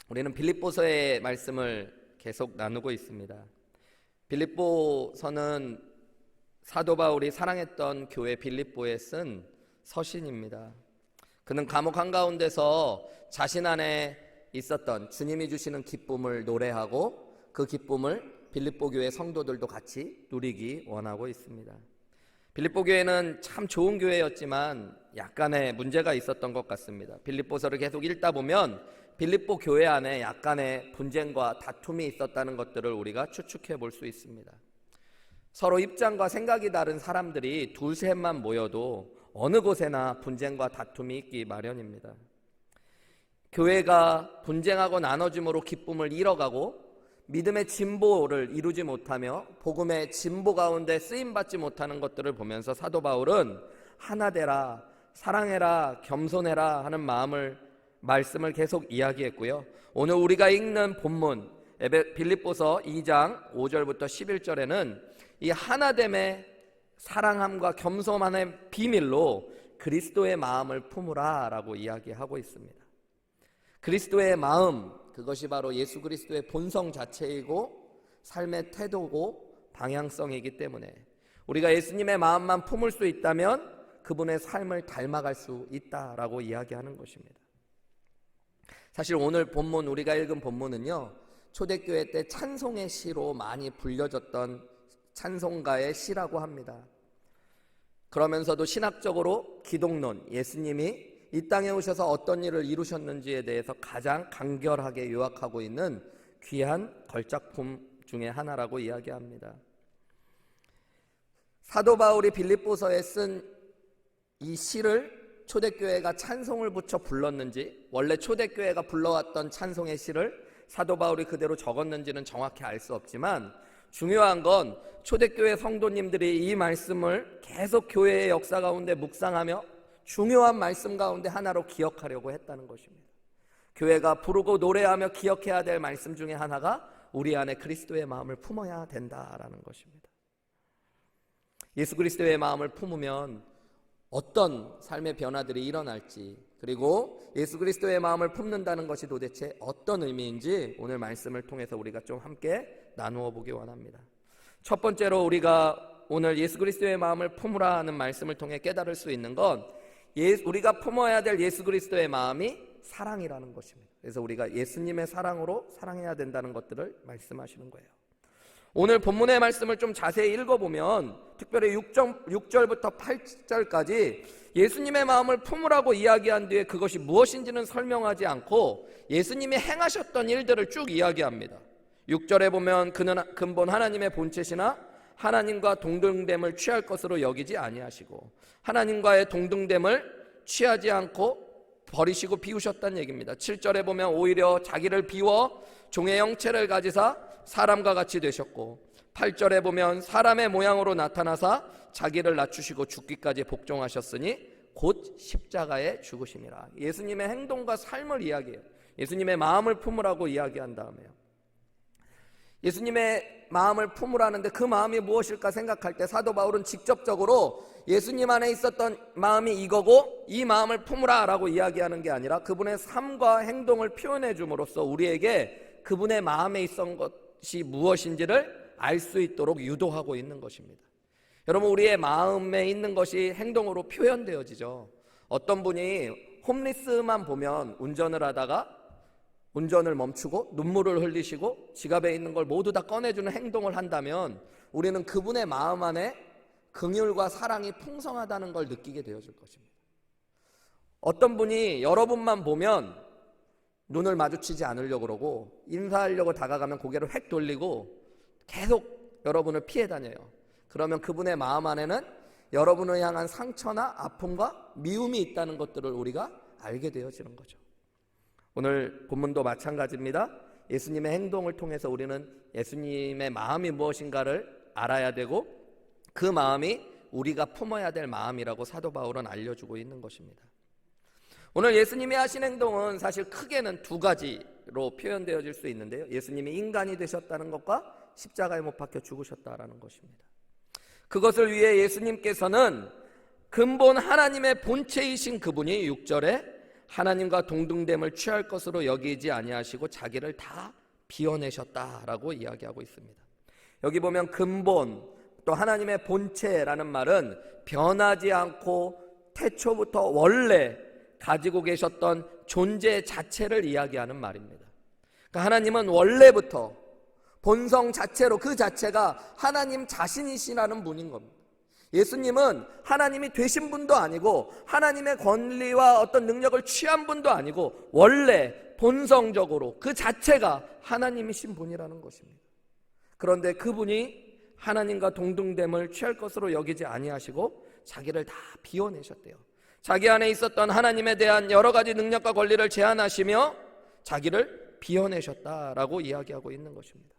우리는 빌립보서의 말씀을 계속 나누고 있습니다. 빌립보서는 사도 바울이 사랑했던 교회 빌립보에 쓴 서신입니다. 그는 감옥 한가운데서 자신 안에 있었던 주님이 주시는 기쁨을 노래하고 그 기쁨을 빌립보 교회 성도들도 같이 누리기 원하고 있습니다. 빌립보 교회는 참 좋은 교회였지만 약간의 문제가 있었던 것 같습니다. 빌립보서를 계속 읽다 보면 빌립보 교회 안에 약간의 분쟁과 다툼이 있었다는 것들을 우리가 추측해 볼 수 있습니다. 서로 입장과 생각이 다른 사람들이 둘셋만 모여도 어느 곳에나 분쟁과 다툼이 있기 마련입니다. 교회가 분쟁하고 나눠짐으로 기쁨을 잃어가고 믿음의 진보를 이루지 못하며 복음의 진보 가운데 쓰임받지 못하는 것들을 보면서 사도 바울은 하나 되라, 사랑해라, 겸손해라 하는 말씀을 계속 이야기했고요. 오늘 우리가 읽는 본문 빌립보서 2장 5절부터 11절에는 이 하나됨의 사랑함과 겸손함의 비밀로 그리스도의 마음을 품으라 라고 이야기하고 있습니다. 그리스도의 마음, 그것이 바로 예수 그리스도의 본성 자체이고 삶의 태도고 방향성이기 때문에 우리가 예수님의 마음만 품을 수 있다면 그분의 삶을 닮아갈 수 있다라고 이야기하는 것입니다. 사실 오늘 본문, 우리가 읽은 본문은요, 초대교회 때 찬송의 시로 많이 불려졌던 찬송가의 시라고 합니다. 그러면서도 신학적으로 기독론, 예수님이 이 땅에 오셔서 어떤 일을 이루셨는지에 대해서 가장 간결하게 요약하고 있는 귀한 걸작품 중에 하나라고 이야기합니다. 사도 바울이 빌립보서에 쓴 이 시를 초대교회가 찬송을 붙여 불렀는지, 원래 초대교회가 불러왔던 찬송의 시를 사도 바울이 그대로 적었는지는 정확히 알 수 없지만 중요한 건 초대교회 성도님들이 이 말씀을 계속 교회의 역사 가운데 묵상하며 중요한 말씀 가운데 하나로 기억하려고 했다는 것입니다. 교회가 부르고 노래하며 기억해야 될 말씀 중에 하나가 우리 안에 그리스도의 마음을 품어야 된다라는 것입니다. 예수 그리스도의 마음을 품으면 어떤 삶의 변화들이 일어날지, 그리고 예수 그리스도의 마음을 품는다는 것이 도대체 어떤 의미인지 오늘 말씀을 통해서 우리가 좀 함께 나누어 보기 원합니다. 첫 번째로 우리가 오늘 예수 그리스도의 마음을 품으라 하는 말씀을 통해 깨달을 수 있는 건 우리가 품어야 될 예수 그리스도의 마음이 사랑이라는 것입니다. 그래서 우리가 예수님의 사랑으로 사랑해야 된다는 것들을 말씀하시는 거예요. 오늘 본문의 말씀을 좀 자세히 읽어보면 특별히 6절부터 8절까지 예수님의 마음을 품으라고 이야기한 뒤에 그것이 무엇인지는 설명하지 않고 예수님이 행하셨던 일들을 쭉 이야기합니다. 6절에 보면 그는 근본 하나님의 본체시나 하나님과 동등됨을 취할 것으로 여기지 아니하시고 하나님과의 동등됨을 취하지 않고 버리시고 비우셨다는 얘기입니다. 7절에 보면 오히려 자기를 비워 종의 형체를 가지사 사람과 같이 되셨고 8절에 보면 사람의 모양으로 나타나사 자기를 낮추시고 죽기까지 복종하셨으니 곧 십자가에 죽으심이라. 예수님의 행동과 삶을 이야기해요. 예수님의 마음을 품으라고 이야기한 다음에요. 예수님의 마음을 품으라는데 그 마음이 무엇일까 생각할 때 사도 바울은 직접적으로 예수님 안에 있었던 마음이 이거고 이 마음을 품으라 라고 이야기하는 게 아니라 그분의 삶과 행동을 표현해 줌으로써 우리에게 그분의 마음에 있었던 것이 무엇인지를 알 수 있도록 유도하고 있는 것입니다. 여러분, 우리의 마음에 있는 것이 행동으로 표현되어지죠. 어떤 분이 홈리스만 보면 운전을 하다가 운전을 멈추고 눈물을 흘리시고 지갑에 있는 걸 모두 다 꺼내주는 행동을 한다면 우리는 그분의 마음 안에 긍휼과 사랑이 풍성하다는 걸 느끼게 되어질 것입니다. 어떤 분이 여러분만 보면 눈을 마주치지 않으려고 그러고 인사하려고 다가가면 고개를 획 돌리고 계속 여러분을 피해 다녀요. 그러면 그분의 마음 안에는 여러분을 향한 상처나 아픔과 미움이 있다는 것들을 우리가 알게 되어지는 거죠. 오늘 본문도 마찬가지입니다. 예수님의 행동을 통해서 우리는 예수님의 마음이 무엇인가를 알아야 되고 그 마음이 우리가 품어야 될 마음이라고 사도 바울은 알려주고 있는 것입니다. 오늘 예수님이 하신 행동은 사실 크게는 두 가지로 표현되어질 수 있는데요. 예수님이 인간이 되셨다는 것과 십자가에 못 박혀 죽으셨다라는 것입니다. 그것을 위해 예수님께서는 근본 하나님의 본체이신 그분이 6절에 하나님과 동등됨을 취할 것으로 여기지 아니하시고 자기를 다 비워내셨다라고 이야기하고 있습니다. 여기 보면 근본, 또 하나님의 본체라는 말은 변하지 않고 태초부터 원래 가지고 계셨던 존재 자체를 이야기하는 말입니다. 그러니까 하나님은 원래부터 본성 자체로, 그 자체가 하나님 자신이시라는 분인 겁니다. 예수님은 하나님이 되신 분도 아니고 하나님의 권리와 어떤 능력을 취한 분도 아니고 원래 본성적으로 그 자체가 하나님이신 분이라는 것입니다. 그런데 그분이 하나님과 동등됨을 취할 것으로 여기지 아니하시고 자기를 다 비워내셨대요. 자기 안에 있었던 하나님에 대한 여러 가지 능력과 권리를 제한하시며 자기를 비워내셨다라고 이야기하고 있는 것입니다.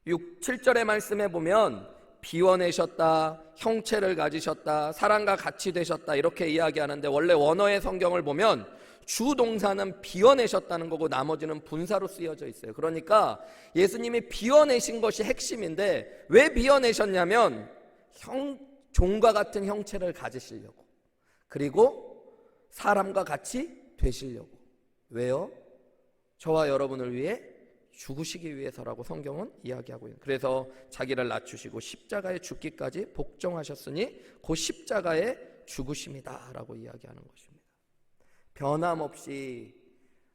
7절의 말씀에 보면 비워내셨다, 형체를 가지셨다, 사랑과 같이 되셨다 이렇게 이야기하는데, 원래 원어의 성경을 보면 주동사는 비워내셨다는 거고 나머지는 분사로 쓰여져 있어요. 그러니까 예수님이 비워내신 것이 핵심인데, 왜 비워내셨냐면 종과 같은 형체를 가지시려고, 그리고 사람과 같이 되시려고. 왜요? 저와 여러분을 위해 죽으시기 위해서라고 성경은 이야기하고 있는. 그래서 자기를 낮추시고 십자가에 죽기까지 복종하셨으니 그 십자가에 죽으심이다 라고 이야기하는 것입니다. 변함없이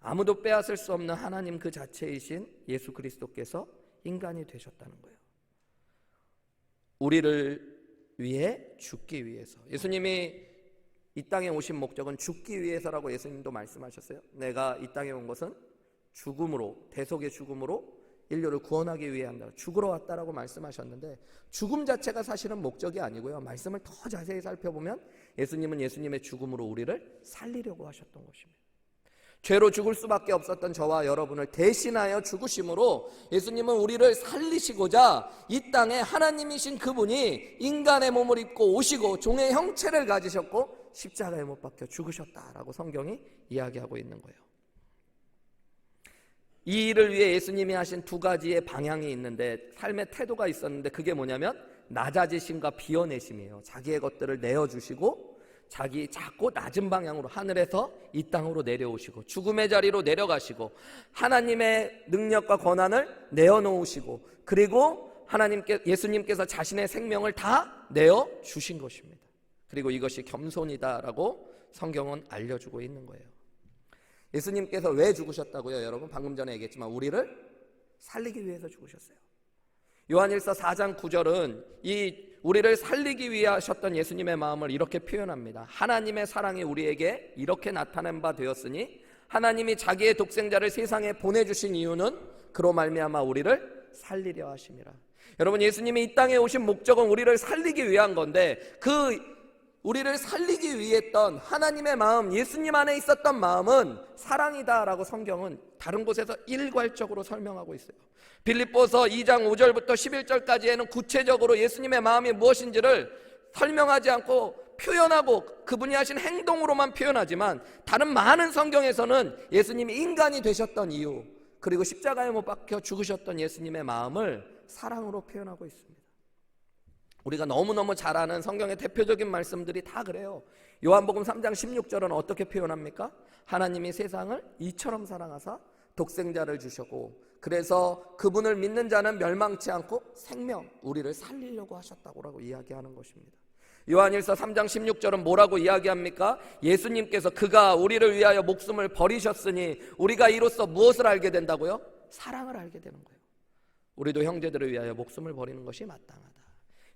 아무도 빼앗을 수 없는 하나님 그 자체이신 예수 그리스도께서 인간이 되셨다는 거예요. 우리를 위해 죽기 위해서. 예수님이 이 땅에 오신 목적은 죽기 위해서라고 예수님도 말씀하셨어요. 내가 이 땅에 온 것은 죽음으로, 대속의 죽음으로 인류를 구원하기 위해 한다. 죽으러 왔다라고 말씀하셨는데, 죽음 자체가 사실은 목적이 아니고요. 말씀을 더 자세히 살펴보면 예수님은 예수님의 죽음으로 우리를 살리려고 하셨던 것입니다. 죄로 죽을 수밖에 없었던 저와 여러분을 대신하여 죽으심으로 예수님은 우리를 살리시고자 이 땅에 하나님이신 그분이 인간의 몸을 입고 오시고 종의 형체를 가지셨고 십자가에 못 박혀 죽으셨다라고 성경이 이야기하고 있는 거예요. 이 일을 위해 예수님이 하신 두 가지의 방향이 있는데, 삶의 태도가 있었는데, 그게 뭐냐면 낮아지심과 비워내심이에요. 자기의 것들을 내어주시고 자기 작고 낮은 방향으로 하늘에서 이 땅으로 내려오시고 죽음의 자리로 내려가시고 하나님의 능력과 권한을 내어놓으시고, 그리고 예수님께서 자신의 생명을 다 내어주신 것입니다. 그리고 이것이 겸손이다라고 성경은 알려주고 있는 거예요. 예수님께서 왜 죽으셨다고요? 여러분, 방금 전에 얘기했지만 우리를 살리기 위해서 죽으셨어요. 요한일서 4장 9절은 이 우리를 살리기 위해 하셨던 예수님의 마음을 이렇게 표현합니다. 하나님의 사랑이 우리에게 이렇게 나타낸 바 되었으니 하나님이 자기의 독생자를 세상에 보내주신 이유는 그로 말미암아 우리를 살리려 하심이라. 여러분, 예수님이 이 땅에 오신 목적은 우리를 살리기 위한 건데, 그 우리를 살리기 위했던 하나님의 마음, 예수님 안에 있었던 마음은 사랑이다라고 성경은 다른 곳에서 일괄적으로 설명하고 있어요. 빌립보서 2장 5절부터 11절까지에는 구체적으로 예수님의 마음이 무엇인지를 설명하지 않고 표현하고 그분이 하신 행동으로만 표현하지만, 다른 많은 성경에서는 예수님이 인간이 되셨던 이유, 그리고 십자가에 못 박혀 죽으셨던 예수님의 마음을 사랑으로 표현하고 있습니다. 우리가 너무너무 잘 아는 성경의 대표적인 말씀들이 다 그래요. 요한복음 3장 16절은 어떻게 표현합니까? 하나님이 세상을 이처럼 사랑하사 독생자를 주셨고, 그래서 그분을 믿는 자는 멸망치 않고 생명, 우리를 살리려고 하셨다고 이야기하는 것입니다. 요한일서 3장 16절은 뭐라고 이야기합니까? 예수님께서 그가 우리를 위하여 목숨을 버리셨으니 우리가 이로써 무엇을 알게 된다고요? 사랑을 알게 되는 거예요. 우리도 형제들을 위하여 목숨을 버리는 것이 마땅하다.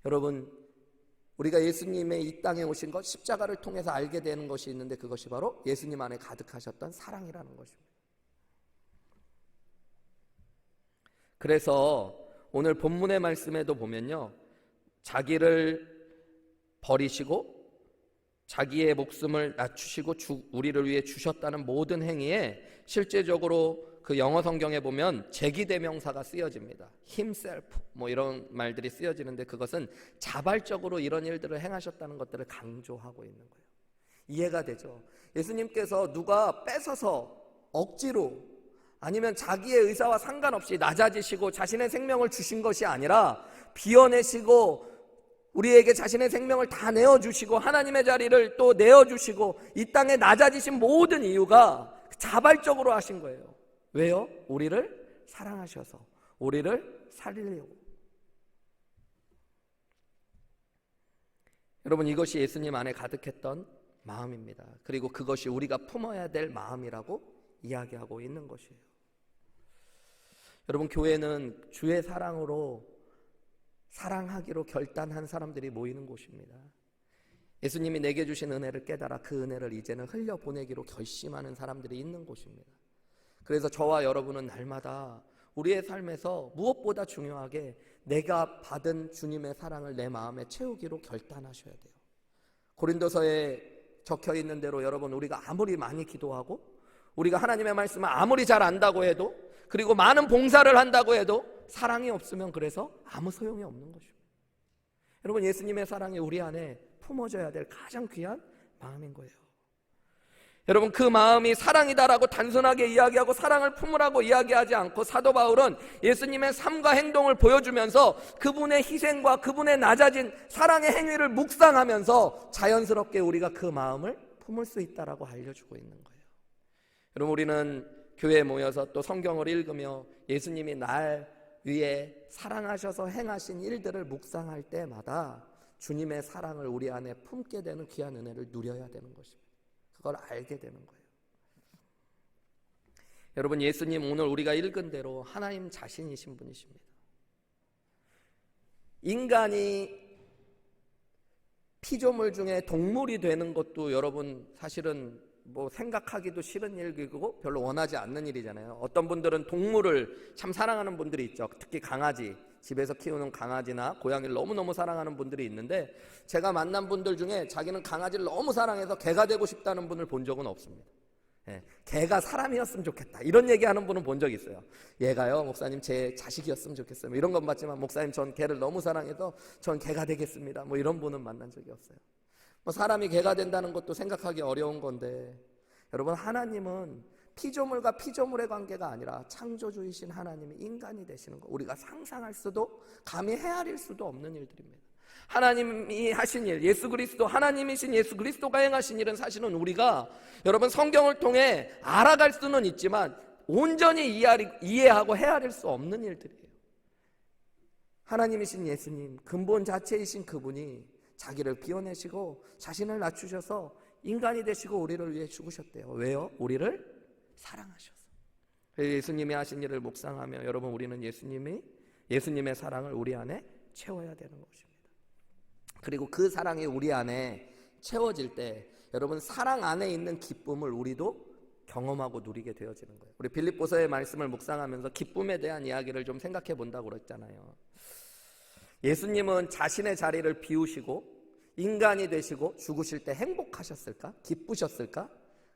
여러분, 우리가 예수님의 이 땅에 오신 것, 십자가를 통해서 알게 되는 것이 있는데, 그것이 바로 예수님 안에 가득하셨던 사랑이라는 것입니다. 그래서 오늘 본문의 말씀에도 보면요, 자기를 버리시고 자기의 목숨을 낮추시고 우리를 위해 주셨다는 모든 행위에 실제적으로 그 영어 성경에 보면 제기대명사가 쓰여집니다. himself 뭐 이런 말들이 쓰여지는데, 그것은 자발적으로 이런 일들을 행하셨다는 것들을 강조하고 있는 거예요. 이해가 되죠? 예수님께서 누가 뺏어서 억지로 아니면 자기의 의사와 상관없이 낮아지시고 자신의 생명을 주신 것이 아니라 비워내시고 우리에게 자신의 생명을 다 내어주시고 하나님의 자리를 또 내어주시고 이 땅에 낮아지신 모든 이유가 자발적으로 하신 거예요. 왜요? 우리를 사랑하셔서, 우리를 살리려고. 여러분, 이것이 예수님 안에 가득했던 마음입니다. 그리고 그것이 우리가 품어야 될 마음이라고 이야기하고 있는 것이에요. 여러분, 교회는 주의 사랑으로 사랑하기로 결단한 사람들이 모이는 곳입니다. 예수님이 내게 주신 은혜를 깨달아 그 은혜를 이제는 흘려보내기로 결심하는 사람들이 있는 곳입니다. 그래서 저와 여러분은 날마다 우리의 삶에서 무엇보다 중요하게 내가 받은 주님의 사랑을 내 마음에 채우기로 결단하셔야 돼요. 고린도서에 적혀 있는 대로 여러분, 우리가 아무리 많이 기도하고 우리가 하나님의 말씀을 아무리 잘 안다고 해도, 그리고 많은 봉사를 한다고 해도 사랑이 없으면 그래서 아무 소용이 없는 것입니다. 여러분, 예수님의 사랑이 우리 안에 품어져야 될 가장 귀한 마음인 거예요. 여러분, 그 마음이 사랑이다라고 단순하게 이야기하고 사랑을 품으라고 이야기하지 않고 사도 바울은 예수님의 삶과 행동을 보여주면서 그분의 희생과 그분의 낮아진 사랑의 행위를 묵상하면서 자연스럽게 우리가 그 마음을 품을 수 있다라고 알려주고 있는 거예요. 여러분, 우리는 교회에 모여서 또 성경을 읽으며 예수님이 날 위에 사랑하셔서 행하신 일들을 묵상할 때마다 주님의 사랑을 우리 안에 품게 되는 귀한 은혜를 누려야 되는 것입니다. 그걸 알게 되는 거예요. 여러분, 예수님 오늘 우리가 읽은 대로 하나님 자신이신 분이십니다. 인간이 피조물 중에 동물이 되는 것도 여러분 사실은 뭐 생각하기도 싫은 일이고 별로 원하지 않는 일이잖아요. 어떤 분들은 동물을 참 사랑하는 분들이 있죠. 특히 강아지, 집에서 키우는 강아지나 고양이를 너무너무 사랑하는 분들이 있는데, 제가 만난 분들 중에 자기는 강아지를 너무 사랑해서 개가 되고 싶다는 분을 본 적은 없습니다. 개가 사람이었으면 좋겠다 이런 얘기하는 분은 본 적이 있어요. 얘가요, 목사님 제 자식이었으면 좋겠어요, 뭐 이런 건 맞지만 목사님 전 개를 너무 사랑해서 전 개가 되겠습니다, 뭐 이런 분은 만난 적이 없어요. 뭐 사람이 개가 된다는 것도 생각하기 어려운 건데, 여러분, 하나님은 피조물과 피조물의 관계가 아니라 창조주이신 하나님이 인간이 되시는 거, 우리가 상상할 수도 감히 헤아릴 수도 없는 일들입니다. 하나님이 하신 일, 예수 그리스도, 하나님이신 예수 그리스도가 행하신 일은 사실은 우리가 여러분 성경을 통해 알아갈 수는 있지만 온전히 이해하고 헤아릴 수 없는 일들이에요. 하나님이신 예수님, 근본 자체이신 그분이 자기를 비워내시고 자신을 낮추셔서 인간이 되시고 우리를 위해 죽으셨대요. 왜요? 우리를 사랑하셔서. 예수님이 하신 일을 묵상하며 여러분, 우리는 예수님의 사랑을 우리 안에 채워야 되는 것입니다. 그리고 그 사랑이 우리 안에 채워질 때 여러분, 사랑 안에 있는 기쁨을 우리도 경험하고 누리게 되어지는 거예요. 우리 빌립보서의 말씀을 묵상하면서 기쁨에 대한 이야기를 좀 생각해 본다고 그랬잖아요. 예수님은 자신의 자리를 비우시고 인간이 되시고 죽으실 때 행복하셨을까? 기쁘셨을까?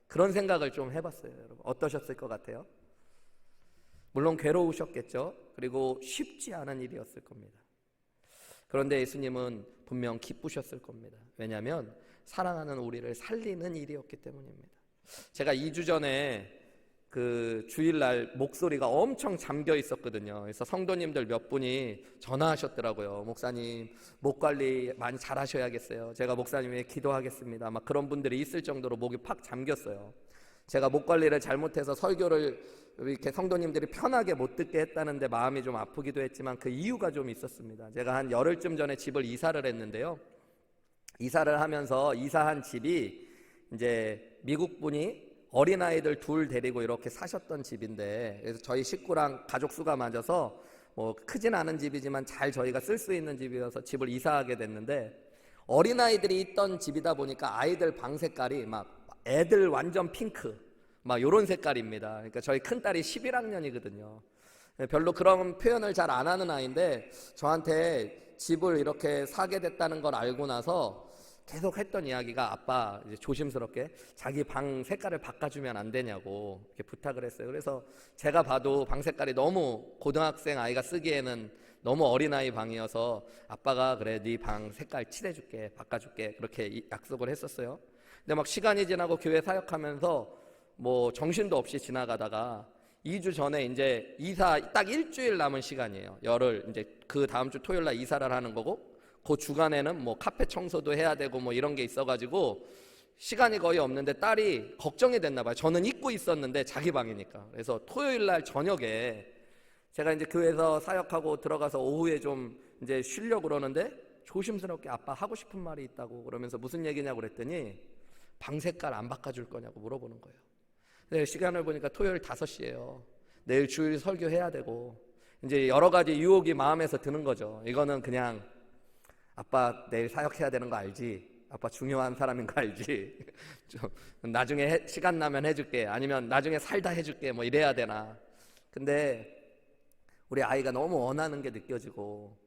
그런 생각을 좀 해봤어요. 여러분, 어떠셨을 것 같아요? 물론 괴로우셨겠죠. 그리고 쉽지 않은 일이었을 겁니다. 그런데 예수님은 분명 기쁘셨을 겁니다. 왜냐하면 사랑하는 우리를 살리는 일이었기 때문입니다. 제가 2주 전에 그 주일날 목소리가 엄청 잠겨 있었거든요. 그래서 성도님들 몇 분이 전화하셨더라고요. 목사님, 목 관리 많이 잘 하셔야겠어요. 제가 목사님 위해 기도하겠습니다. 막 그런 분들이 있을 정도로 목이 팍 잠겼어요. 제가 목 관리를 잘못해서 설교를 이렇게 성도님들이 편하게 못 듣게 했다는데 마음이 좀 아프기도 했지만 그 이유가 좀 있었습니다. 제가 한 열흘쯤 전에 집을 이사를 했는데요. 이사를 하면서 이사한 집이 이제 미국 분이 어린아이들 둘 데리고 이렇게 사셨던 집인데, 그래서 저희 식구랑 가족 수가 맞아서 뭐 크진 않은 집이지만 잘 저희가 쓸 수 있는 집이어서 집을 이사하게 됐는데, 어린아이들이 있던 집이다 보니까 아이들 방 색깔이 막 애들 완전 핑크 막 요런 색깔입니다. 그러니까 저희 큰딸이 11학년이거든요 별로 그런 표현을 잘 안 하는 아이인데, 저한테 집을 이렇게 사게 됐다는 걸 알고 나서 계속 했던 이야기가, 아빠 이제 조심스럽게 자기 방 색깔을 바꿔주면 안 되냐고 이렇게 부탁을 했어요. 그래서 제가 봐도 방 색깔이 너무 고등학생 아이가 쓰기에는 너무 어린아이 방이어서 아빠가 그래 네 방 색깔 칠해줄게, 바꿔줄게, 그렇게 약속을 했었어요. 근데 막 시간이 지나고 교회 사역하면서 뭐 정신도 없이 지나가다가 2주 전에 이제 이사 딱 일주일 남은 시간이에요. 열흘, 이제 그 다음 주 토요일 날 이사를 하는 거고, 그 주간에는 뭐 카페 청소도 해야 되고 뭐 이런 게 있어가지고 시간이 거의 없는데 딸이 걱정이 됐나 봐요. 저는 잊고 있었는데 자기 방이니까. 그래서 토요일 날 저녁에 제가 이제 교회에서 사역하고 들어가서 오후에 좀 이제 쉬려고 그러는데 조심스럽게 아빠 하고 싶은 말이 있다고 그러면서 무슨 얘기냐고 그랬더니 방 색깔 안 바꿔줄 거냐고 물어보는 거예요. 근데 시간을 보니까 토요일 5시예요. 내일 주일 설교해야 되고 이제 여러 가지 유혹이 마음에서 드는 거죠. 이거는 그냥 아빠 내일 사역해야 되는 거 알지? 아빠 중요한 사람인 거 알지? 좀 나중에 시간 나면 해줄게. 아니면 나중에 살다 해줄게. 뭐 이래야 되나? 근데 우리 아이가 너무 원하는 게 느껴지고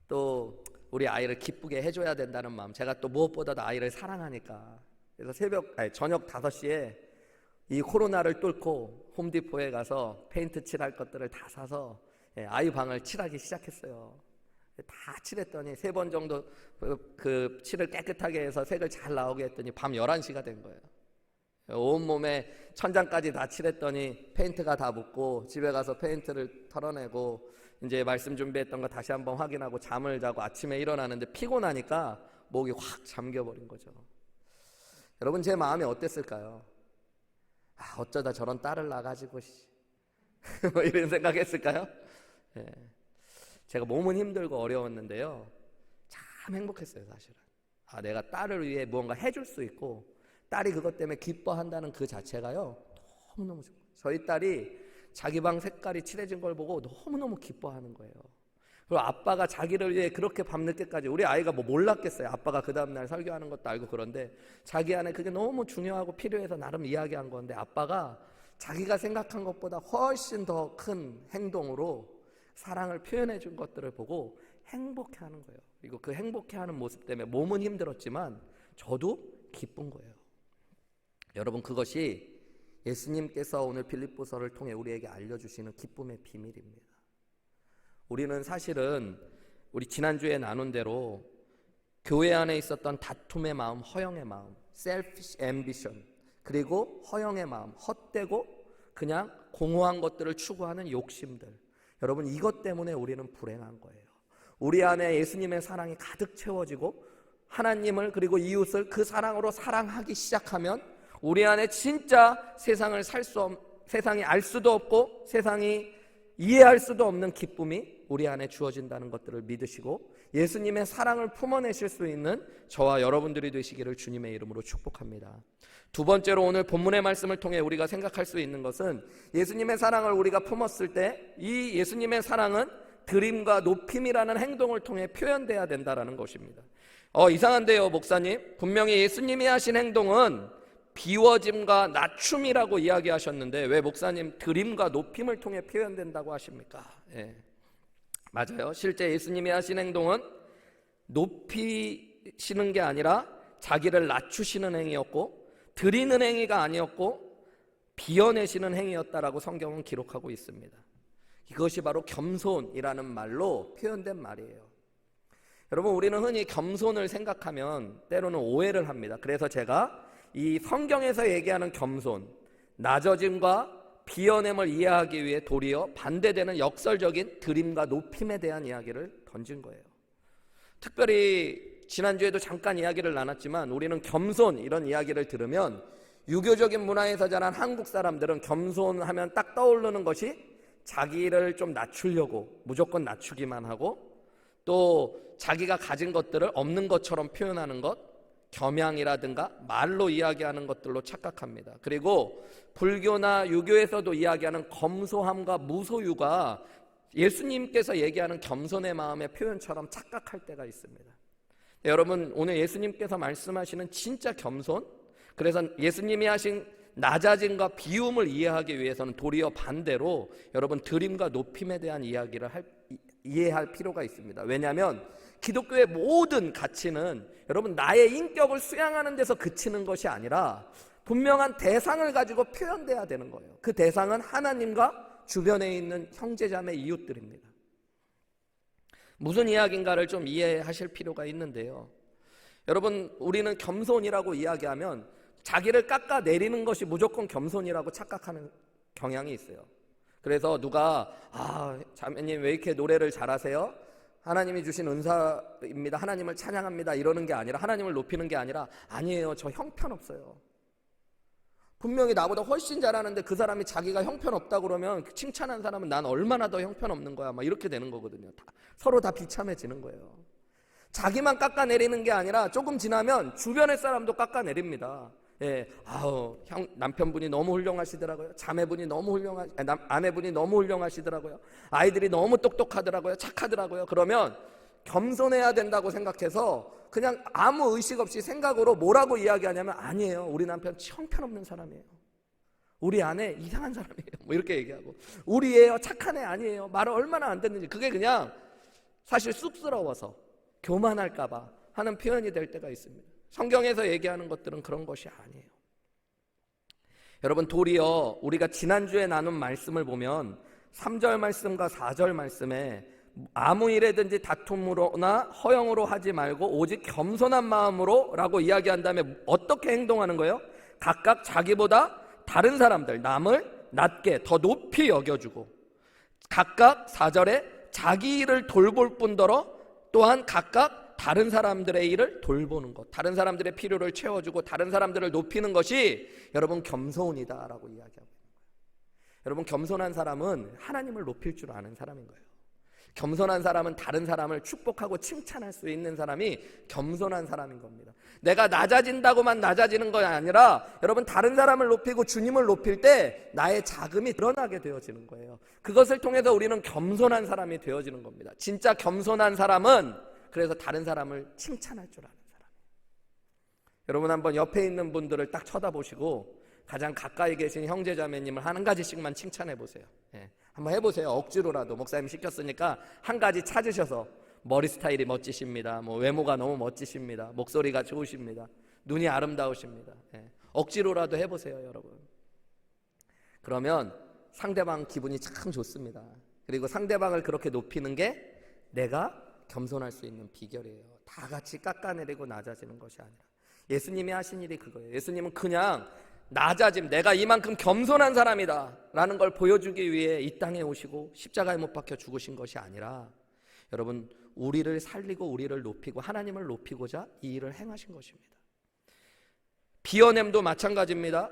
또 우리 아이를 기쁘게 해줘야 된다는 마음. 제가 또 무엇보다도 아이를 사랑하니까. 그래서 저녁 5시에 이 코로나를 뚫고 홈디포에 가서 페인트 칠할 것들을 다 사서 아이 방을 칠하기 시작했어요. 다 칠했더니 3번 정도 그 칠을 깨끗하게 해서 색을 잘 나오게 했더니 밤 11시가 된 거예요. 온몸에 천장까지 다 칠했더니 페인트가 다 묻고 집에 가서 페인트를 털어내고 이제 말씀 준비했던 거 다시 한번 확인하고 잠을 자고 아침에 일어나는데 피곤하니까 목이 확 잠겨버린 거죠. 여러분 제 마음이 어땠을까요? 어쩌다 저런 딸을 낳아가지고 뭐 이런 생각했을까요? 예. 제가 몸은 힘들고 어려웠는데요 참 행복했어요. 사실은 내가 딸을 위해 무언가 해줄 수 있고 딸이 그것 때문에 기뻐한다는 그 자체가요 너무너무 좋아요. 저희 딸이 자기 방 색깔이 칠해진 걸 보고 너무너무 기뻐하는 거예요. 그리고 아빠가 자기를 위해 그렇게 밤늦게까지, 우리 아이가 뭐 몰랐겠어요. 아빠가 그 다음날 설교하는 것도 알고. 그런데 자기 안에 그게 너무 중요하고 필요해서 나름 이야기한 건데 아빠가 자기가 생각한 것보다 훨씬 더 큰 행동으로 사랑을 표현해 준 것들을 보고 행복해하는 거예요. 그리고 그 행복해하는 모습 때문에 몸은 힘들었지만 저도 기쁜 거예요. 여러분 그것이 예수님께서 오늘 빌립보서를 통해 우리에게 알려주시는 기쁨의 비밀입니다. 우리는 사실은 우리 지난주에 나눈 대로 교회 안에 있었던 다툼의 마음, 허영의 마음, selfish ambition, 그리고 허영의 마음, 헛되고 그냥 공허한 것들을 추구하는 욕심들, 여러분 이것 때문에 우리는 불행한 거예요. 우리 안에 예수님의 사랑이 가득 채워지고 하나님을 그리고 이웃을 그 사랑으로 사랑하기 시작하면 우리 안에 진짜 세상이 알 수도 없고 세상이 이해할 수도 없는 기쁨이 우리 안에 주어진다는 것들을 믿으시고 예수님의 사랑을 품어내실 수 있는 저와 여러분들이 되시기를 주님의 이름으로 축복합니다. 두 번째로 오늘 본문의 말씀을 통해 우리가 생각할 수 있는 것은 예수님의 사랑을 우리가 품었을 때 이 예수님의 사랑은 드림과 높임이라는 행동을 통해 표현돼야 된다는 것입니다. 이상한데요 목사님, 분명히 예수님이 하신 행동은 비워짐과 낮춤이라고 이야기하셨는데 왜 목사님 드림과 높임을 통해 표현된다고 하십니까? 맞아요. 실제 예수님이 하신 행동은 높이시는 게 아니라 자기를 낮추시는 행위였고 드리는 행위가 아니었고 비워내시는 행위였다라고 성경은 기록하고 있습니다. 이것이 바로 겸손이라는 말로 표현된 말이에요. 여러분 우리는 흔히 겸손을 생각하면 때로는 오해를 합니다. 그래서 제가 이 성경에서 얘기하는 겸손, 낮아짐과 비워냄을 이해하기 위해 도리어 반대되는 역설적인 드림과 높임에 대한 이야기를 던진 거예요. 특별히 지난주에도 잠깐 이야기를 나눴지만 우리는 겸손 이런 이야기를 들으면 유교적인 문화에서 자란 한국 사람들은 겸손하면 딱 떠오르는 것이 자기를 좀 낮추려고 무조건 낮추기만 하고 또 자기가 가진 것들을 없는 것처럼 표현하는 것, 겸양이라든가 말로 이야기하는 것들로 착각합니다. 그리고 불교나 유교에서도 이야기하는 검소함과 무소유가 예수님께서 얘기하는 겸손의 마음의 표현처럼 착각할 때가 있습니다. 여러분 오늘 예수님께서 말씀하시는 진짜 겸손, 그래서 예수님이 하신 낮아짐과 비움을 이해하기 위해서는 도리어 반대로 여러분 드림과 높임에 대한 이야기를 이해할 필요가 있습니다. 왜냐하면 기독교의 모든 가치는 여러분 나의 인격을 수양하는 데서 그치는 것이 아니라 분명한 대상을 가지고 표현돼야 되는 거예요. 그 대상은 하나님과 주변에 있는 형제자매 이웃들입니다. 무슨 이야기인가를 좀 이해하실 필요가 있는데요. 여러분 우리는 겸손이라고 이야기하면 자기를 깎아내리는 것이 무조건 겸손이라고 착각하는 경향이 있어요. 그래서 누가 자매님 왜 이렇게 노래를 잘하세요? 하나님이 주신 은사입니다. 하나님을 찬양합니다. 이러는 게 아니라, 하나님을 높이는 게 아니라, 아니에요, 저 형편없어요. 분명히 나보다 훨씬 잘하는데 그 사람이 자기가 형편없다고 그러면 칭찬한 사람은 난 얼마나 더 형편없는 거야, 막 이렇게 되는 거거든요. 서로 다 비참해지는 거예요. 자기만 깎아내리는 게 아니라 조금 지나면 주변의 사람도 깎아내립니다. 예, 남편분이 너무 훌륭하시더라고요. 아내분이 너무 훌륭하시더라고요. 아이들이 너무 똑똑하더라고요. 착하더라고요. 그러면 겸손해야 된다고 생각해서 그냥 아무 의식 없이 생각으로 뭐라고 이야기하냐면, 아니에요, 우리 남편 형편없는 사람이에요. 우리 아내 이상한 사람이에요. 뭐 이렇게 얘기하고, 우리 애요 착한 애 아니에요. 말을 얼마나 안 듣는지. 그게 그냥 사실 쑥스러워서 교만할까봐 하는 표현이 될 때가 있습니다. 성경에서 얘기하는 것들은 그런 것이 아니에요. 여러분, 도리어 우리가 지난주에 나눈 말씀을 보면 3절 말씀과 4절 말씀에 아무 일에든지 다툼으로나 허영으로 하지 말고 오직 겸손한 마음으로 라고 이야기한 다음에 어떻게 행동하는 거예요? 각각 자기보다 다른 사람들, 남을 낮게 더 높이 여겨주고, 각각 4절에 자기 일을 돌볼 뿐더러 또한 각각 다른 사람들의 일을 돌보는 것, 다른 사람들의 필요를 채워주고 다른 사람들을 높이는 것이 여러분 겸손이다라고 이야기하고 있는 거예요. 여러분, 겸손한 사람은 하나님을 높일 줄 아는 사람인 거예요. 겸손한 사람은 다른 사람을 축복하고 칭찬할 수 있는 사람이 겸손한 사람인 겁니다. 내가 낮아진다고만 낮아지는 것이 아니라 여러분, 다른 사람을 높이고 주님을 높일 때 나의 자금이 드러나게 되어지는 거예요. 그것을 통해서 우리는 겸손한 사람이 되어지는 겁니다. 진짜 겸손한 사람은 그래서 다른 사람을 칭찬할 줄 아는 사람이에요. 여러분, 한번 옆에 있는 분들을 딱 쳐다보시고 가장 가까이 계신 형제자매님을 한 가지씩만 칭찬해 보세요. 한번 해보세요. 억지로라도 목사님 시켰으니까 한 가지 찾으셔서, 머리 스타일이 멋지십니다, 뭐 외모가 너무 멋지십니다, 목소리가 좋으십니다, 눈이 아름다우십니다. 억지로라도 해보세요, 여러분. 그러면 상대방 기분이 참 좋습니다. 그리고 상대방을 그렇게 높이는 게 내가 겸손할 수 있는 비결이에요. 다 같이 깎아내리고 낮아지는 것이 아니라. 예수님이 하신 일이 그거예요. 예수님은 그냥 낮아짐, 내가 이만큼 겸손한 사람이다 라는 걸 보여주기 위해 이 땅에 오시고 십자가에 못 박혀 죽으신 것이 아니라, 여러분, 우리를 살리고 우리를 높이고 하나님을 높이고자 이 일을 행하신 것입니다. 비어냄도 마찬가지입니다.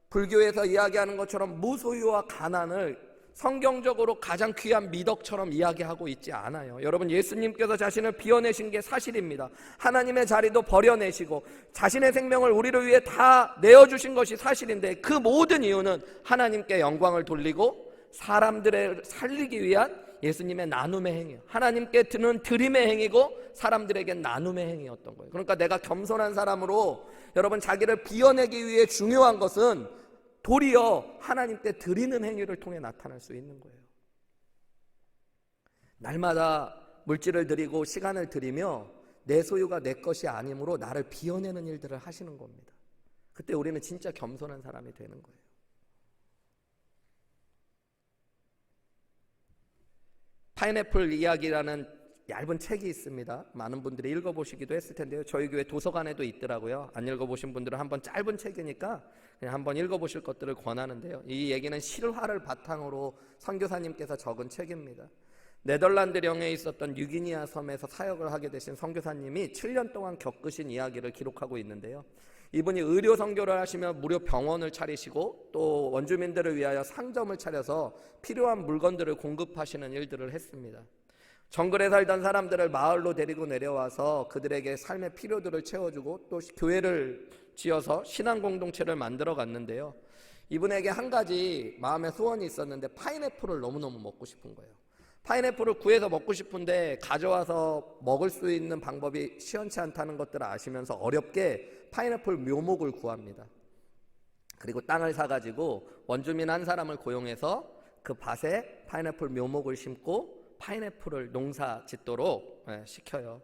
불교에서 이야기하는 것처럼 무소유와 가난을 성경적으로 가장 귀한 미덕처럼 이야기하고 있지 않아요. 여러분, 예수님께서 자신을 비워내신 게 사실입니다. 하나님의 자리도 버려내시고 자신의 생명을 우리를 위해 다 내어주신 것이 사실인데, 그 모든 이유는 하나님께 영광을 돌리고 사람들을 살리기 위한 예수님의 나눔의 행위예요. 하나님께 드는 드림의 행위고 사람들에게 나눔의 행위였던 거예요. 그러니까 내가 겸손한 사람으로 여러분, 자기를 비워내기 위해 중요한 것은 도리어 하나님께 드리는 행위를 통해 나타날 수 있는 거예요. 날마다 물질을 드리고 시간을 드리며 내 소유가 내 것이 아니므로 나를 비워내는 일들을 하시는 겁니다. 그때 우리는 진짜 겸손한 사람이 되는 거예요. 파인애플 이야기라는 얇은 책이 있습니다. 많은 분들이 읽어보시기도 했을 텐데요. 저희 교회 도서관에도 있더라고요. 안 읽어보신 분들은 한번, 짧은 책이니까 그냥 한번 읽어보실 것들을 권하는데요. 이 얘기는 실화를 바탕으로 선교사님께서 적은 책입니다. 네덜란드령에 있었던 뉴기니아 섬에서 사역을 하게 되신 선교사님이 7년 동안 겪으신 이야기를 기록하고 있는데요. 이분이 의료 선교를 하시며 무료 병원을 차리시고 또 원주민들을 위하여 상점을 차려서 필요한 물건들을 공급하시는 일들을 했습니다. 정글에 살던 사람들을 마을로 데리고 내려와서 그들에게 삶의 필요들을 채워주고 또 교회를 지어서 신앙 공동체를 만들어 갔는데요. 이분에게 한 가지 마음의 소원이 있었는데, 파인애플을 너무너무 먹고 싶은 거예요. 파인애플을 구해서 먹고 싶은데 가져와서 먹을 수 있는 방법이 시원치 않다는 것들을 아시면서 어렵게 파인애플 묘목을 구합니다. 그리고 땅을 사가지고 원주민 한 사람을 고용해서 그 밭에 파인애플 묘목을 심고 파인애플을 농사 짓도록 시켜요.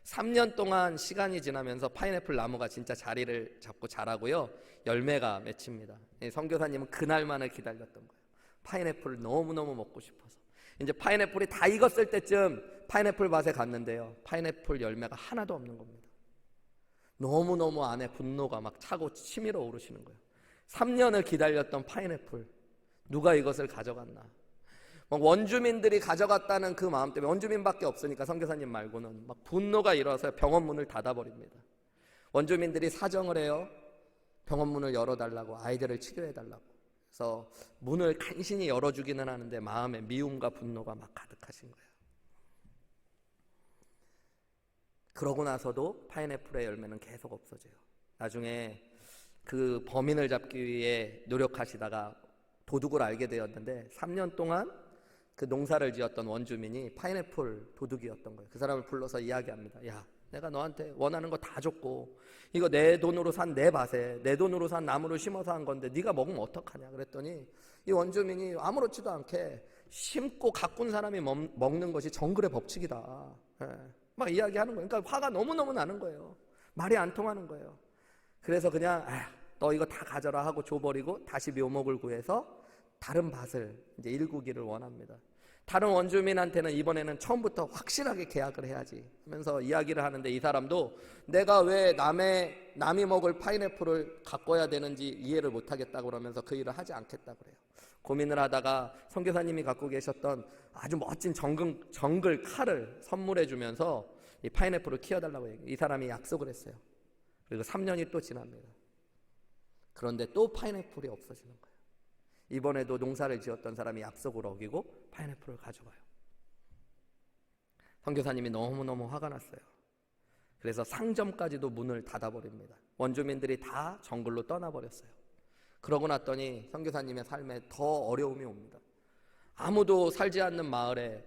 3년 동안 시간이 지나면서 파인애플 나무가 진짜 자리를 잡고 자라고요. 열매가 맺힙니다. 선교사님은 그날만을 기다렸던 거예요. 파인애플을 너무너무 먹고 싶어서. 이제 파인애플이 다 익었을 때쯤 파인애플 밭에 갔는데요. 파인애플 열매가 하나도 없는 겁니다. 너무너무 안에 분노가 막 차고 치밀어 오르시는 거예요. 3년을 기다렸던 파인애플, 누가 이것을 가져갔나? 원주민들이 가져갔다는 그 마음 때문에, 원주민밖에 없으니까 선교사님 말고는 막 분노가 일어서 병원 문을 닫아버립니다. 원주민들이 사정을 해요. 병원 문을 열어달라고, 아이들을 치료해달라고. 그래서 문을 간신히 열어주기는 하는데 마음에 미움과 분노가 막 가득하신 거예요. 그러고 나서도 파인애플의 열매는 계속 없어져요. 나중에 그 범인을 잡기 위해 노력하시다가 도둑을 알게 되었는데 3년 동안 그 농사를 지었던 원주민이 파인애플 도둑이었던 거예요. 그 사람을 불러서 이야기합니다. 야, 내가 너한테 원하는 거 다 줬고 이거 내 돈으로 산 내 밭에 내 돈으로 산 나무를 심어서 한 건데 네가 먹으면 어떡하냐 그랬더니 이 원주민이 아무렇지도 않게 심고 가꾼 사람이 먹는 것이 정글의 법칙이다. 막 이야기하는 거예요. 그러니까 화가 너무너무 나는 거예요. 말이 안 통하는 거예요. 그래서 그냥 너 이거 다 가져라 하고 줘버리고 다시 묘목을 구해서 다른 밭을 이제 일구기를 원합니다. 다른 원주민한테는 이번에는 처음부터 확실하게 계약을 해야지 하면서 이야기를 하는데 이 사람도 내가 왜 남이 먹을 파인애플을 가꿔야 되는지 이해를 못하겠다고 그러면서 그 일을 하지 않겠다고 그래요. 고민을 하다가 선교사님이 갖고 계셨던 아주 멋진 정글 칼을 선물해 주면서 이 파인애플을 키워달라고 얘기해요. 이 사람이 약속을 했어요. 그리고 3년이 또 지납니다. 그런데 또 파인애플이 없어지는 거예요. 이번에도 농사를 지었던 사람이 약속을 어기고 파인애플을 가져가요. 선교사님이 너무너무 화가 났어요. 그래서 상점까지도 문을 닫아버립니다. 원주민들이 다 정글로 떠나버렸어요. 그러고 났더니 선교사님의 삶에 더 어려움이 옵니다. 아무도 살지 않는 마을에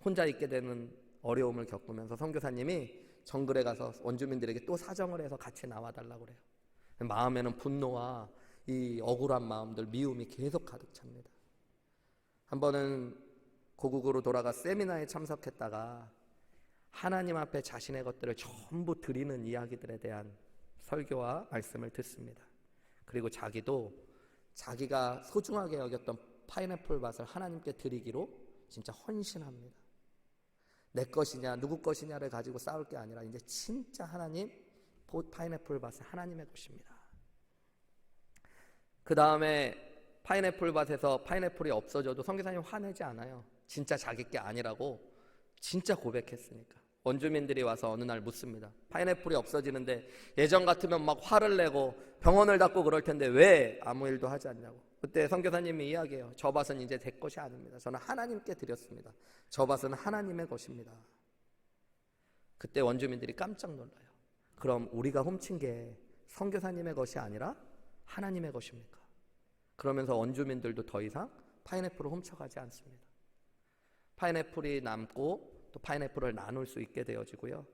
혼자 있게 되는 어려움을 겪으면서 선교사님이 정글에 가서 원주민들에게 또 사정을 해서 같이 나와달라고 그래요. 마음에는 분노와 이 억울한 마음들, 미움이 계속 가득 찹니다. 한 번은 고국으로 돌아가 세미나에 참석했다가 하나님 앞에 자신의 것들을 전부 드리는 이야기들에 대한 설교와 말씀을 듣습니다. 그리고 자기도 자기가 소중하게 여겼던 파인애플 밭을 하나님께 드리기로 진짜 헌신합니다. 내 것이냐 누구 것이냐를 가지고 싸울 게 아니라 이제 진짜 하나님 파인애플 밭은 하나님의 것입니다. 그 다음에 파인애플 밭에서 파인애플이 없어져도 선교사님 화내지 않아요. 진짜 자기 게 아니라고 진짜 고백했으니까. 원주민들이 와서 어느 날 묻습니다. 파인애플이 없어지는데 예전 같으면 막 화를 내고 병원을 닫고 그럴 텐데 왜 아무 일도 하지 않냐고. 그때 선교사님이 이야기해요. 저 밭은 이제 제 것이 아닙니다. 저는 하나님께 드렸습니다. 저 밭은 하나님의 것입니다. 그때 원주민들이 깜짝 놀라요. 그럼 우리가 훔친 게 선교사님의 것이 아니라 하나님의 것입니까? 그러면서 원주민들도 더 이상 파인애플을 훔쳐가지 않습니다. 파인애플이 남고 또 파인애플을 나눌 수 있게 되어지고요.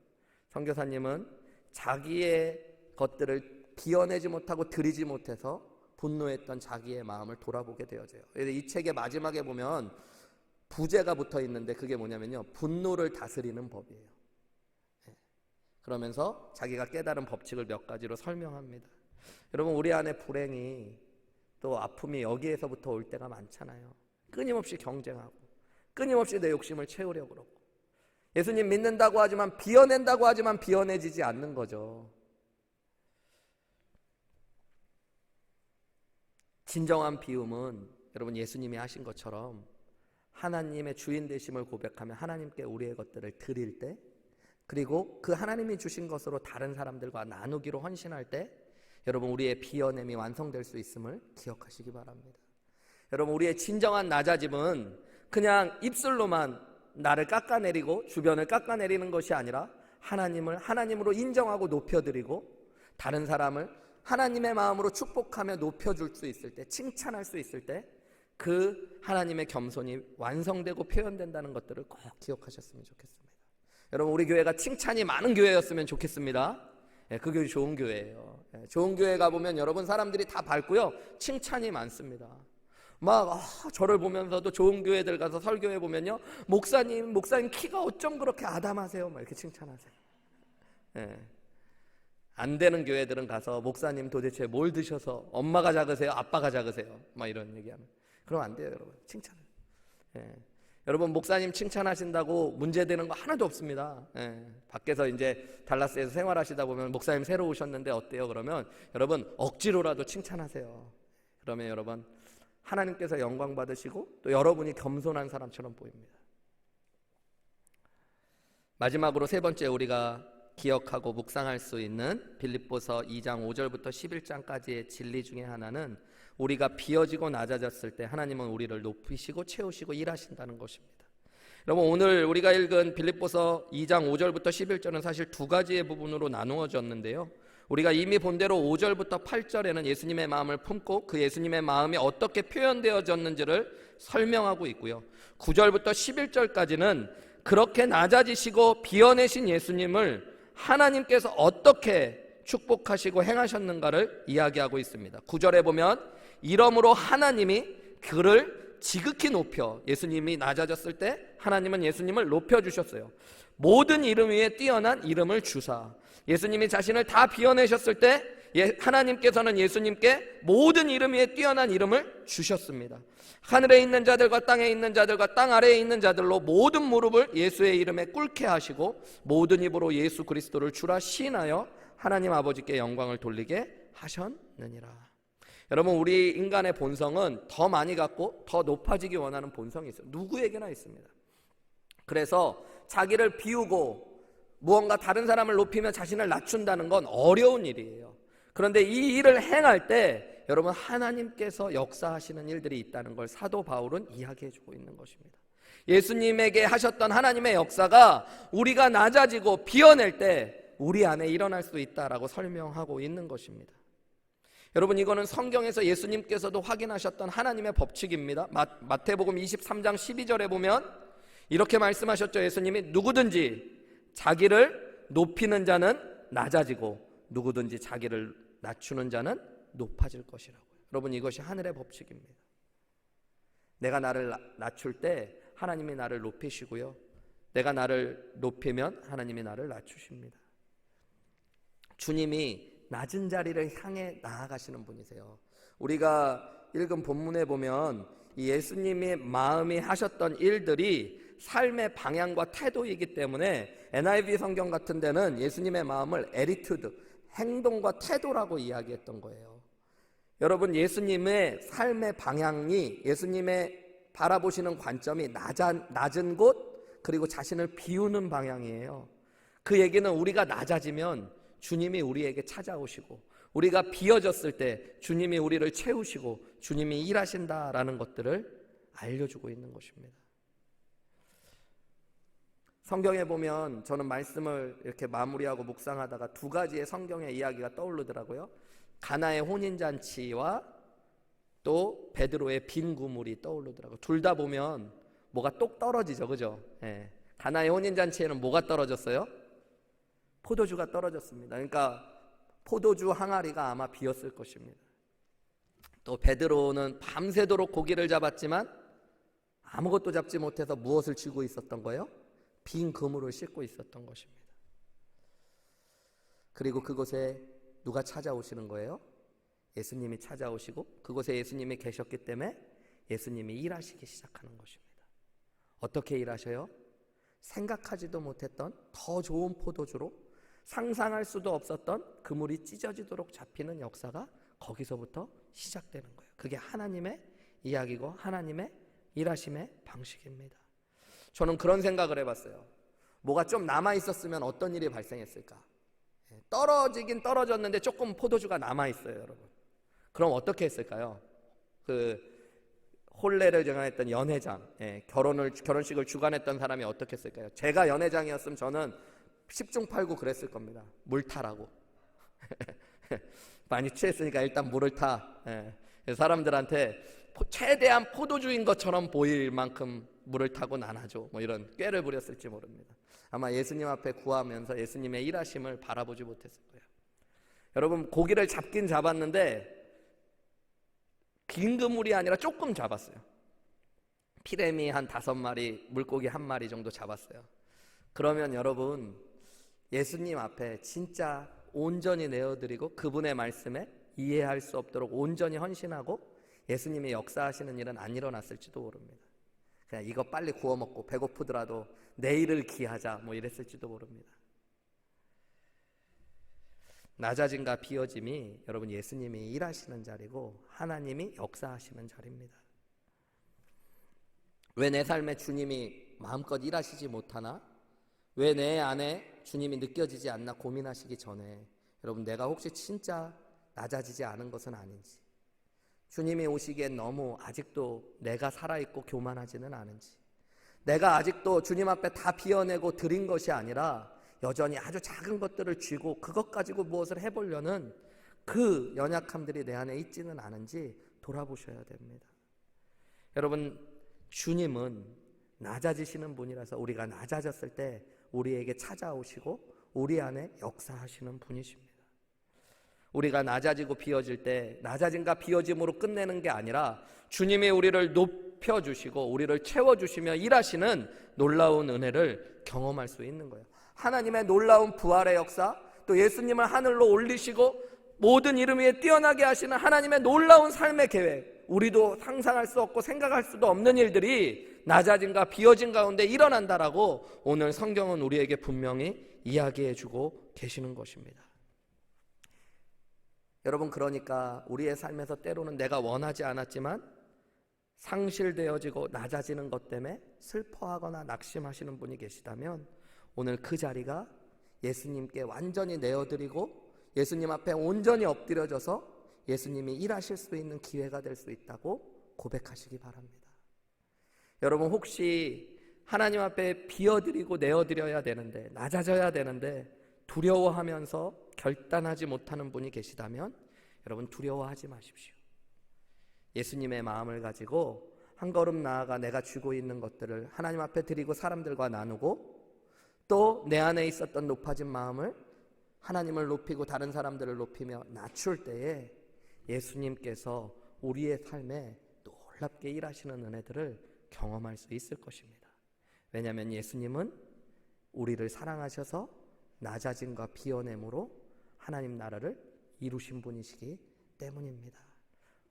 선교사님은 자기의 것들을 비워내지 못하고 드리지 못해서 분노했던 자기의 마음을 돌아보게 되어져요. 이 책의 마지막에 보면 부제가 붙어 있는데 그게 뭐냐면요, 분노를 다스리는 법이에요. 그러면서 자기가 깨달은 법칙을 몇 가지로 설명합니다. 여러분, 우리 안에 불행이 또 아픔이 여기에서부터 올 때가 많잖아요. 끊임없이 경쟁하고 끊임없이 내 욕심을 채우려고 그러고 예수님 믿는다고 하지만 비워낸다고 하지만 비워내지지 않는 거죠. 진정한 비움은 여러분 예수님이 하신 것처럼 하나님의 주인 되심을 고백하며 하나님께 우리의 것들을 드릴 때, 그리고 그 하나님이 주신 것으로 다른 사람들과 나누기로 헌신할 때 여러분 우리의 비워냄이 완성될 수 있음을 기억하시기 바랍니다. 여러분, 우리의 진정한 낮아짐은 그냥 입술로만 나를 깎아내리고 주변을 깎아내리는 것이 아니라 하나님을 하나님으로 인정하고 높여드리고 다른 사람을 하나님의 마음으로 축복하며 높여줄 수 있을 때, 칭찬할 수 있을 때 그 하나님의 겸손이 완성되고 표현된다는 것들을 꼭 기억하셨으면 좋겠습니다. 여러분, 우리 교회가 칭찬이 많은 교회였으면 좋겠습니다. 그 교회 좋은 교회예요. 좋은 교회 가보면 여러분 사람들이 다 밝고요, 칭찬이 많습니다. 막 저를 보면서도 좋은 교회들 가서 설교해 보면요, 목사님 키가 어쩜 그렇게 아담하세요? 막 이렇게 칭찬하세요. 안 되는 교회들은 가서 목사님 도대체 뭘 드셔서 엄마가 작으세요? 아빠가 작으세요? 막 이런 얘기하면 그럼 안 돼요, 여러분. 칭찬. 여러분, 목사님 칭찬하신다고 문제되는 거 하나도 없습니다. 밖에서 이제 달라스에서 생활하시다 보면 목사님 새로 오셨는데 어때요? 그러면 여러분 억지로라도 칭찬하세요. 그러면 여러분 하나님께서 영광 받으시고 또 여러분이 겸손한 사람처럼 보입니다. 마지막으로 세 번째 우리가 기억하고 묵상할 수 있는 빌립보서 2장 5절부터 11장까지의 진리 중에 하나는 우리가 비어지고 낮아졌을 때 하나님은 우리를 높이시고 채우시고 일하신다는 것입니다. 여러분, 오늘 우리가 읽은 빌립보서 2장 5절부터 11절은 사실 두 가지의 부분으로 나누어졌는데요, 우리가 이미 본 대로 5절부터 8절에는 예수님의 마음을 품고 그 예수님의 마음이 어떻게 표현되어졌는지를 설명하고 있고요, 9절부터 11절까지는 그렇게 낮아지시고 비워내신 예수님을 하나님께서 어떻게 축복하시고 행하셨는가를 이야기하고 있습니다. 9절에 보면 이러므로 하나님이 그를 지극히 높여, 예수님이 낮아졌을 때 하나님은 예수님을 높여주셨어요. 모든 이름 위에 뛰어난 이름을 주사, 예수님이 자신을 다 비워내셨을 때 하나님께서는 예수님께 모든 이름 위에 뛰어난 이름을 주셨습니다. 하늘에 있는 자들과 땅에 있는 자들과 땅 아래에 있는 자들로 모든 무릎을 예수의 이름에 꿇게 하시고 모든 입으로 예수 그리스도를 주라 시인하여 하나님 아버지께 영광을 돌리게 하셨느니라. 여러분, 우리 인간의 본성은 더 많이 갖고 더 높아지기 원하는 본성이 있어요. 누구에게나 있습니다. 그래서 자기를 비우고 무언가 다른 사람을 높이며 자신을 낮춘다는 건 어려운 일이에요. 그런데 이 일을 행할 때 여러분, 하나님께서 역사하시는 일들이 있다는 걸 사도 바울은 이야기해주고 있는 것입니다. 예수님에게 하셨던 하나님의 역사가 우리가 낮아지고 비워낼 때 우리 안에 일어날 수 있다라고 설명하고 있는 것입니다. 여러분, 이거는 성경에서 예수님께서도 확인하셨던 하나님의 법칙입니다. 마태복음 23장 12절에 보면 이렇게 말씀하셨죠. 예수님이 누구든지 자기를 높이는 자는 낮아지고 누구든지 자기를 낮추는 자는 높아질 것이라고요. 여러분, 이것이 하늘의 법칙입니다. 내가 나를 낮출 때 하나님이 나를 높이시고요, 내가 나를 높이면 하나님이 나를 낮추십니다. 주님이 낮은 자리를 향해 나아가시는 분이세요. 우리가 읽은 본문에 보면 이 예수님의 마음이 하셨던 일들이 삶의 방향과 태도이기 때문에 NIV 성경 같은 데는 예수님의 마음을 에리튜드, 행동과 태도라고 이야기했던 거예요. 여러분, 예수님의 삶의 방향이, 예수님의 바라보시는 관점이 낮은 곳, 그리고 자신을 비우는 방향이에요. 그 얘기는 우리가 낮아지면 주님이 우리에게 찾아오시고 우리가 비어졌을 때 주님이 우리를 채우시고 주님이 일하신다라는 것들을 알려주고 있는 것입니다. 성경에 보면 저는 말씀을 이렇게 마무리하고 묵상하다가 두 가지의 성경의 이야기가 떠오르더라고요. 가나의 혼인잔치와 또 베드로의 빈 구물이 떠오르더라고요. 둘 다 보면 뭐가 똑 떨어지죠, 그죠? 예. 가나의 혼인잔치에는 뭐가 떨어졌어요? 포도주가 떨어졌습니다. 그러니까 포도주 항아리가 아마 비었을 것입니다. 또 베드로는 밤새도록 고기를 잡았지만 아무것도 잡지 못해서 무엇을 쥐고 있었던 거예요? 빈 그물을 싣고 있었던 것입니다. 그리고 그곳에 누가 찾아오시는 거예요? 예수님이 찾아오시고 그곳에 예수님이 계셨기 때문에 예수님이 일하시기 시작하는 것입니다. 어떻게 일하셔요? 생각하지도 못했던 더 좋은 포도주로 상상할 수도 없었던 그물이 찢어지도록 잡히는 역사가 거기서부터 시작되는 거예요. 그게 하나님의 이야기고 하나님의 일하심의 방식입니다. 저는 그런 생각을 해봤어요. 뭐가 좀 남아있었으면 어떤 일이 발생했을까? 떨어지긴 떨어졌는데 조금 포도주가 남아있어요, 여러분. 그럼 어떻게 했을까요? 혼례를 주관했던 연회장, 결혼식을 주관했던 사람이 어떻게 했을까요? 제가 연회장이었으면 저는 10중 8구 그랬을 겁니다. 물 타라고. 많이 취했으니까 일단 물을 타. 사람들한테 최대한 포도주인 것처럼 보일 만큼 물을 타고 나눠줘, 뭐 이런 꾀를 부렸을지 모릅니다. 아마 예수님 앞에 구하면서 예수님의 일하심을 바라보지 못했을 거예요. 여러분, 고기를 잡긴 잡았는데 긴 그물이 아니라 조금 잡았어요. 피레미 한 5마리, 물고기 1마리 정도 잡았어요. 그러면 여러분, 예수님 앞에 진짜 온전히 내어드리고 그분의 말씀에 이해할 수 없도록 온전히 헌신하고 예수님이 역사하시는 일은 안 일어났을지도 모릅니다. 그냥 이거 빨리 구워 먹고 배고프더라도 내일을 기하자, 뭐 이랬을지도 모릅니다. 낮아짐과 비어짐이 여러분 예수님이 일하시는 자리고 하나님이 역사하시는 자리입니다. 왜 내 삶에 주님이 마음껏 일하시지 못하나? 왜 내 안에 주님이 느껴지지 않나 고민하시기 전에 여러분 내가 혹시 진짜 낮아지지 않은 것은 아닌지, 주님이 오시기엔 너무 아직도 내가 살아있고 교만하지는 않은지, 내가 아직도 주님 앞에 다 비워내고 드린 것이 아니라 여전히 아주 작은 것들을 쥐고 그것 가지고 무엇을 해보려는 그 연약함들이 내 안에 있지는 않은지 돌아보셔야 됩니다. 여러분, 주님은 낮아지시는 분이라서 우리가 낮아졌을 때 우리에게 찾아오시고 우리 안에 역사하시는 분이십니다. 우리가 낮아지고 비어질 때 낮아짐과 비어짐으로 끝내는 게 아니라 주님이 우리를 높여주시고 우리를 채워주시며 일하시는 놀라운 은혜를 경험할 수 있는 거예요. 하나님의 놀라운 부활의 역사, 또 예수님을 하늘로 올리시고 모든 이름 위에 뛰어나게 하시는 하나님의 놀라운 삶의 계획, 우리도 상상할 수 없고 생각할 수도 없는 일들이 낮아짐과 비어짐 가운데 일어난다라고 오늘 성경은 우리에게 분명히 이야기해주고 계시는 것입니다. 여러분, 그러니까 우리의 삶에서 때로는 내가 원하지 않았지만 상실되어지고 낮아지는 것 때문에 슬퍼하거나 낙심하시는 분이 계시다면 오늘 그 자리가 예수님께 완전히 내어드리고 예수님 앞에 온전히 엎드려져서 예수님이 일하실 수 있는 기회가 될 수 있다고 고백하시기 바랍니다. 여러분, 혹시 하나님 앞에 비워드리고 내어드려야 되는데, 낮아져야 되는데 두려워하면서 결단하지 못하는 분이 계시다면 여러분, 두려워하지 마십시오. 예수님의 마음을 가지고 한 걸음 나아가 내가 쥐고 있는 것들을 하나님 앞에 드리고 사람들과 나누고, 또 내 안에 있었던 높아진 마음을 하나님을 높이고 다른 사람들을 높이며 낮출 때에 예수님께서 우리의 삶에 놀랍게 일하시는 은혜들을 경험할 수 있을 것입니다. 왜냐하면 예수님은 우리를 사랑하셔서 낮아짐과 비워냄으로 하나님 나라를 이루신 분이시기 때문입니다.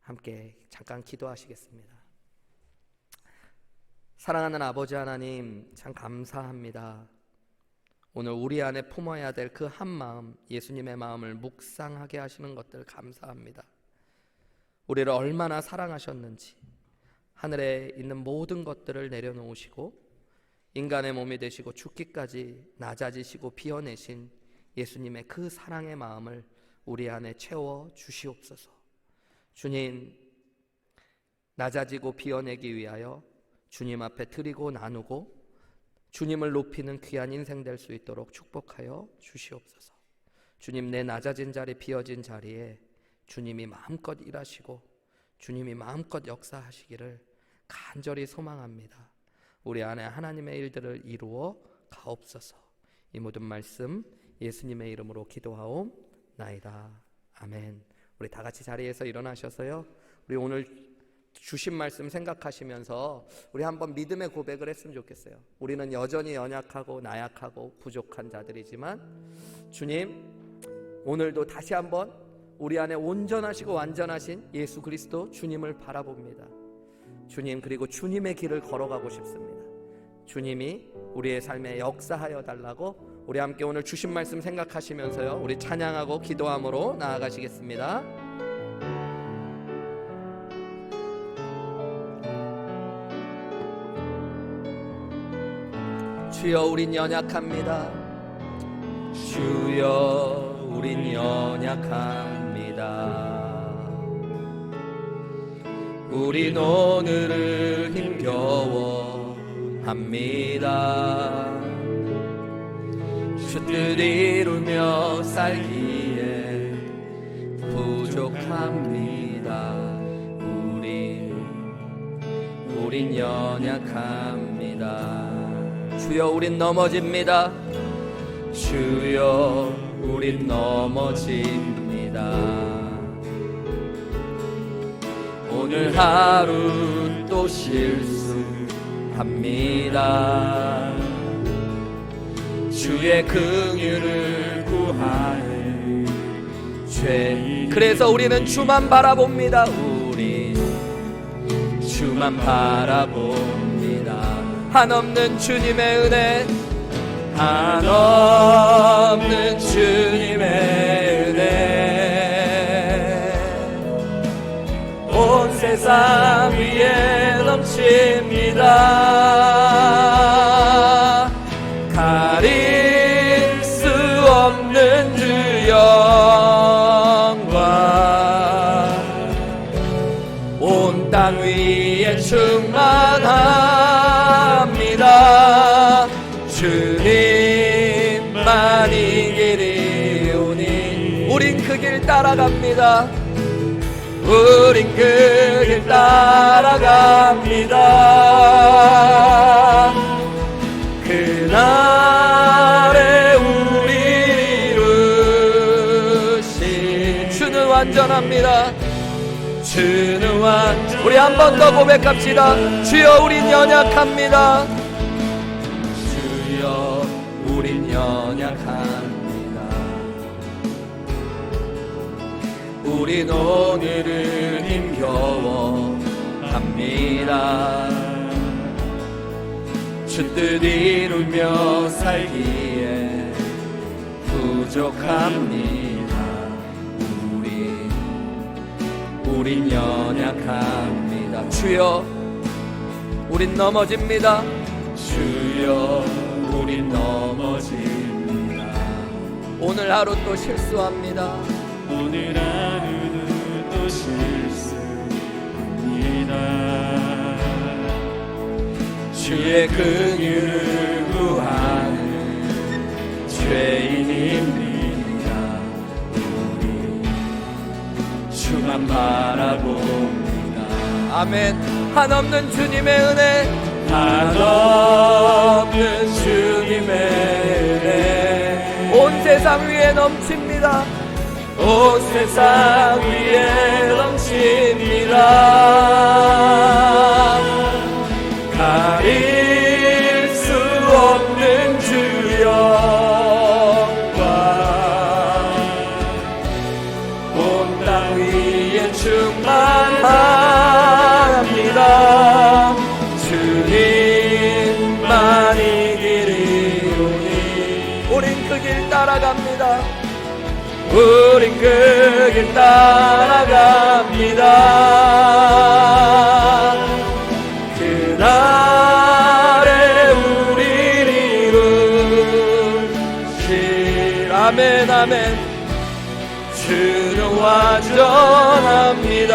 함께 잠깐 기도하시겠습니다. 사랑하는 아버지 하나님, 참 감사합니다. 오늘 우리 안에 품어야 될 그 한 마음, 예수님의 마음을 묵상하게 하시는 것들 감사합니다. 우리를 얼마나 사랑하셨는지, 하늘에 있는 모든 것들을 내려놓으시고 인간의 몸이 되시고 죽기까지 낮아지시고 비워내신 예수님의 그 사랑의 마음을 우리 안에 채워 주시옵소서. 주님, 낮아지고 비워내기 위하여 주님 앞에 드리고 나누고 주님을 높이는 귀한 인생 될 수 있도록 축복하여 주시옵소서. 주님, 내 낮아진 자리, 비어진 자리에 주님이 마음껏 일하시고 주님이 마음껏 역사하시기를 간절히 소망합니다. 우리 안에 하나님의 일들을 이루어 가옵소서. 이 모든 말씀 예수님의 이름으로 기도하옵나이다. 아멘. 우리 다 같이 자리에서 일어나셔서요, 우리 오늘 주신 말씀 생각하시면서 우리 한번 믿음의 고백을 했으면 좋겠어요. 우리는 여전히 연약하고 나약하고 부족한 자들이지만 주님, 오늘도 다시 한번 우리 안에 온전하시고 완전하신 예수 그리스도 주님을 바라봅니다. 주님, 그리고 주님의 길을 걸어가고 싶습니다. 주님이 우리의 삶에 역사하여 달라고 우리 함께 오늘 주신 말씀 생각하시면서요, 우리 찬양하고 기도함으로 나아가시겠습니다. 주여, 우린 연약합니다. 주여, 우린 연약합니다. 우린 오늘을 힘겨워합니다. 주 뜻 이루며 살기에 부족합니다. 우린 연약합니다. 주여, 우린 넘어집니다. 주여, 우린 넘어집니다. 오늘 하루 또 실수합니다. 주의 긍휼을 구하네. 그래서 우리는 주만 바라봅니다. 우리 주만 바라봅니다. 한없는 주님의 은혜, 한없는 주님의 은혜, 세상 위에 넘칩니다. 가릴 수 없는 주 영광 온 땅 위에 충만합니다. 주님만이 길이 오니 우린 그 길 따라갑니다. 우린 그 길 따라갑니다. 그날에 우리 이루신 주는 완전합니다. 주는 완전. 우리 한 번 더 고백합시다. 주여 우린 연약합니다. 주여 우린 연약합니다. 우린 오늘은 힘겨워합니다. 주 뜻 이루며 살기에 부족합니다. 우린 연약합니다. 주여 우린 넘어집니다. 주여 우린 넘어집니다. 오늘 하루 또 실수합니다. 오늘 하루는 또 실수합니다. 주의 긍휼을 구하는 죄인입니다. 우리 주만 바라봅니다. 아멘. 한없는 주님의 은혜, 한없는 주님의 은혜 온 세상 위에 넘칩니다. 온 세상 위에 넘칩니다. 가릴 수 없는 주 영광 온 땅 위에 충만합니다. 주님만이 길이 오니 우린 그 길 따라갑니다. 우린 그 길 따라갑니다. 그날에 우리를 이루실 아멘 아멘. 주는 완전합니다.